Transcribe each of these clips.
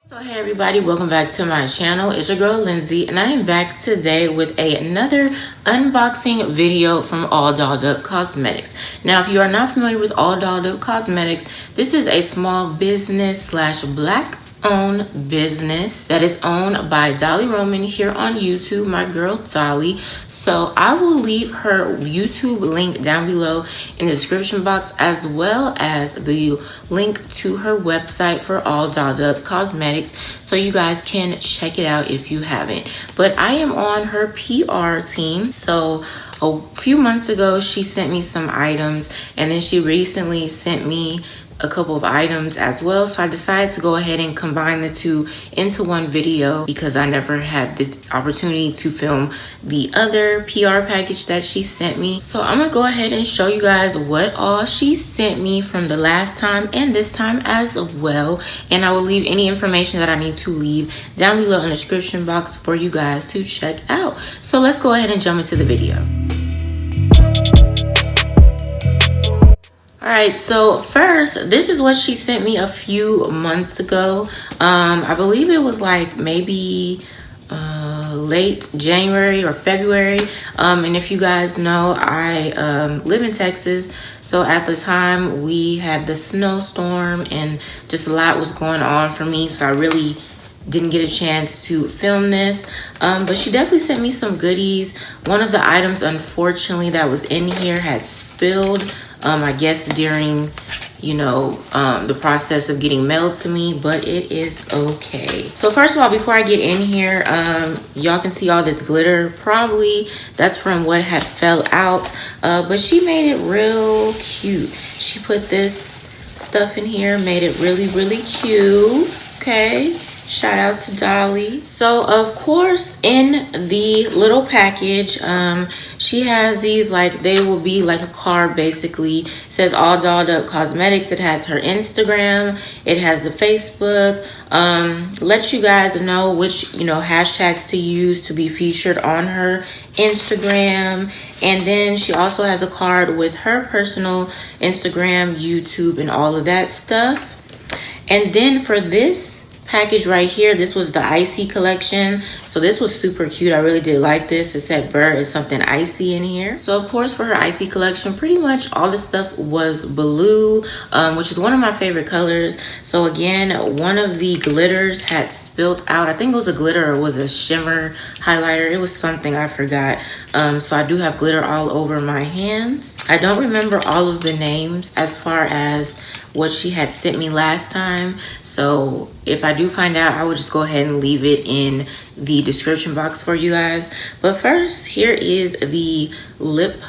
So hey everybody, welcome back to my channel. It's your girl Lindsay, and I am back today with another unboxing video from All Dolled Up Cosmetics. Now, if you are not familiar with All Dolled Up Cosmetics, this is a small business slash black owned business that is owned by Dolly here on YouTube, my girl Dolly. So I will leave her YouTube link down below in the description box, as well as the link to her website for All Dolled Up Cosmetics, so you guys can check it out if you haven't. But I am on her PR team. So a few months ago she sent me some items, and then she recently sent me a couple of items as well. So I decided to go ahead and combine the two into one video because I never had the opportunity to film the other PR package that she sent me. So I'm gonna go ahead and show you guys what all she sent me from the last time and this time as well. And I will leave any information that I need to leave down below in the description box for you guys to check out. So let's go ahead and jump into the video. Alright, so first, this is what she sent me a few months ago. I believe it was like maybe late January or February. And if you guys know, I live in Texas. So at the time we had the snowstorm and just a lot was going on for me. So I really didn't get a chance to film this, but she definitely sent me some goodies. One of the items, unfortunately, that was in here had spilled, I guess during, you know, the process of getting mailed to me, but it is okay. So first of all, before I get in here, y'all can see all this glitter. Probably that's from what had fell out, but she made it real cute. She put this stuff in here, made it really cute. Okay, shout out to Dolly. So of course, in the little package, she has these, like, they will be like a card basically. It says All Dolled Up Cosmetics. It has her Instagram, it has the Facebook, lets you guys know which, you know, hashtags to use to be featured on her Instagram. And then she also has a card with her personal Instagram, YouTube, and all of that stuff. And then for this package right here, this was the icy collection. So this was super cute. I really did like this. It said Burr is something icy in here. So of course, for her icy collection, pretty much all the stuff was blue, which is one of my favorite colors. So again, one of the glitters had spilt out. I think it was a glitter or was a shimmer highlighter. It was something, I forgot. So I do have glitter all over my hands. I don't remember all of the names as far as what she had sent me last time, so if I do find out, I will just go ahead and leave it in the description box for you guys. But first, here is the lip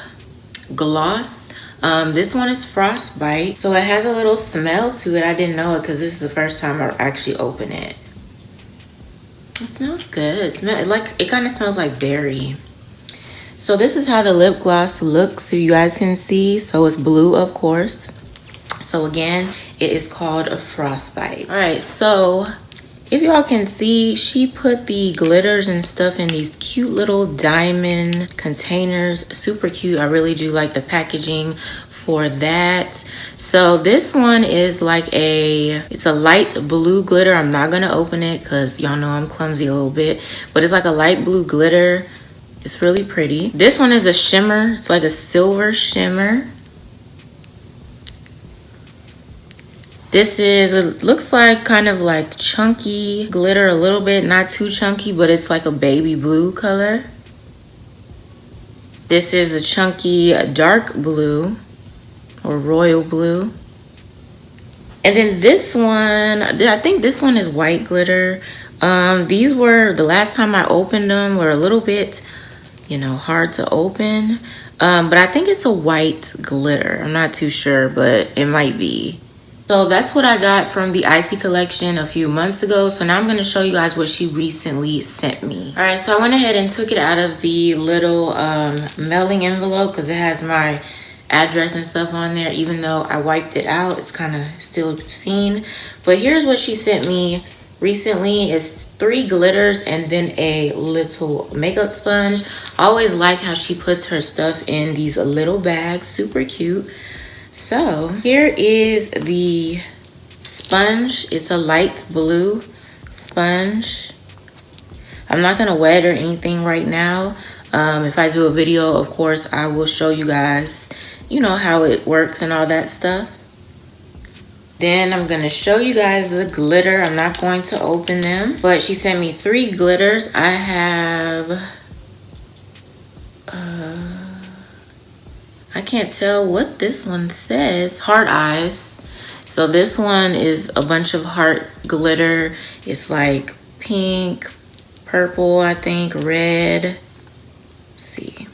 gloss. This one is Frostbite, so it has a little smell to it. I didn't know it because this is the first time I actually open it. It smells good. It kind of smells like berry. So this is how the lip gloss looks, so you guys can see. So it's blue, of course. So again, it is called a Frostbite. All right, so if y'all can see, she put the glitters and stuff in these cute little diamond containers. Super cute. I really do like the packaging for that. So this one is like it's a light blue glitter. I'm not gonna open it because y'all know I'm clumsy a little bit, but it's like a light blue glitter. It's really pretty. This one is a shimmer. It's like a silver shimmer. This is, it looks like kind of like chunky glitter a little bit, not too chunky, but it's like a baby blue color. This is a chunky dark blue or royal blue. And then this one, I think this one is white glitter. These were, the last time I opened them, were a little bit, you know, hard to open. But I think it's a white glitter. I'm not too sure, but it might be. So that's what I got from the icy collection a few months ago. So now I'm going to show you guys what she recently sent me. All right, so I went ahead and took it out of the little mailing envelope because it has my address and stuff on there. Even though I wiped it out, it's kind of still seen. But here's what she sent me recently. It's 3 glitters and then a little makeup sponge. I always like how she puts her stuff in these little bags. Super cute. So here is the sponge. It's a light blue. sponge. I'm not gonna wet or anything right now. If I do a video, of course, I will show you guys, you know, how it works and all that stuff. Then I'm gonna show you guys the glitter. I'm not going to open them, but she sent me 3 glitters. I have, I can't tell what this one says. Heart eyes. So this one is a bunch of heart glitter. It's like pink, purple, I think, red. Let's see.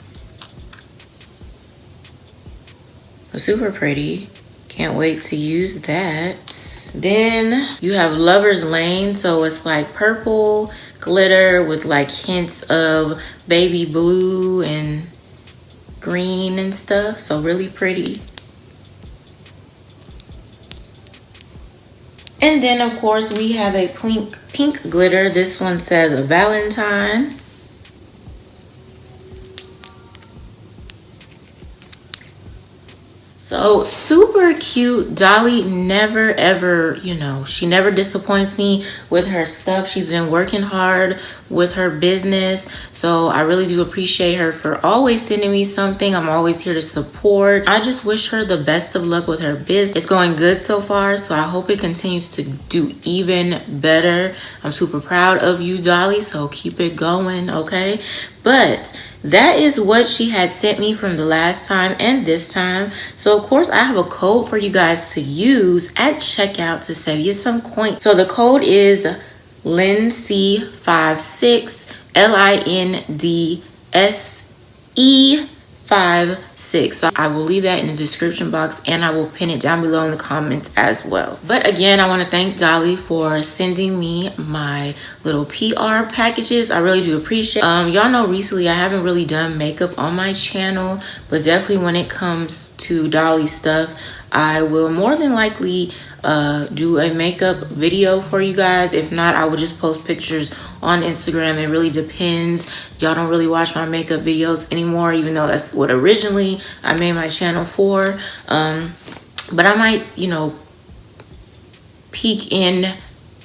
It's super pretty. Can't wait to use that. Then you have Lover's Lane. So it's like purple glitter with like hints of baby blue and green and stuff. So really pretty. And then of course we have a pink glitter. This one says Valentine. So super cute. Dolly never ever, you know, she never disappoints me with her stuff. She's been working hard with her business. So I really do appreciate her for always sending me something. I'm always here to support. I just wish her the best of luck with her business. It's going good so far. So I hope it continues to do even better. I'm super proud of you, Dolly. So keep it going, okay? But that is what she had sent me from the last time and this time. So of course I have a code for you guys to use at checkout to save you some coins. So the code is lindsaye56, LINDSE56. So I will leave that in the description box and I will pin it down below in the comments as well. But again, I want to thank Dolly for sending me my little PR packages. I really do appreciate it. Y'all know recently I haven't really done makeup on my channel, but definitely when it comes to Dolly stuff, I will more than likely do a makeup video for you guys. If not, I will just post pictures on Instagram. It really depends. Y'all don't really watch my makeup videos anymore, even though that's what originally I made my channel for. But I might, you know, peek in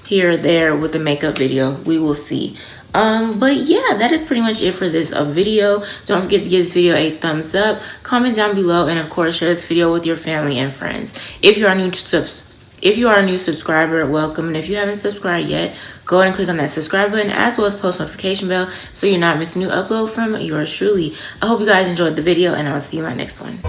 here or there with the makeup video. We will see. But yeah, that is pretty much it for this video. Don't forget to give this video a thumbs up, comment down below, and of course share this video with your family and friends. If you are a new subscriber, welcome. And if you haven't subscribed yet, go ahead and click on that subscribe button as well as post notification bell so you're not missing a new upload from yours truly. I hope you guys enjoyed the video and I'll see you in my next one.